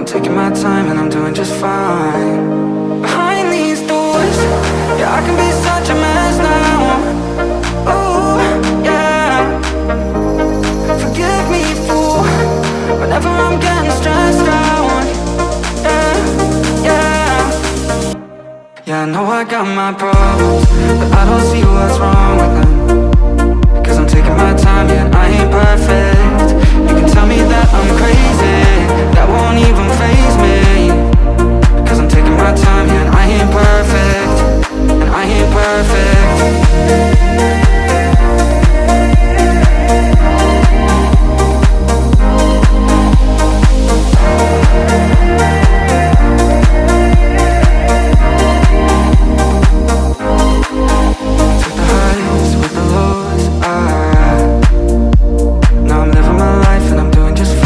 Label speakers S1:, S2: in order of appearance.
S1: taking my time and I'm doing just fine. Behind these doors, yeah, I can be such a mess now. Ooh, yeah. Forgive me, fool, whenever I'm getting stressed out. Yeah, yeah. Yeah, I know I got my problems, but I don't see what's wrong with them. Cause I'm taking my time, yeah, I ain't perfect. You can tell me that I'm crazy,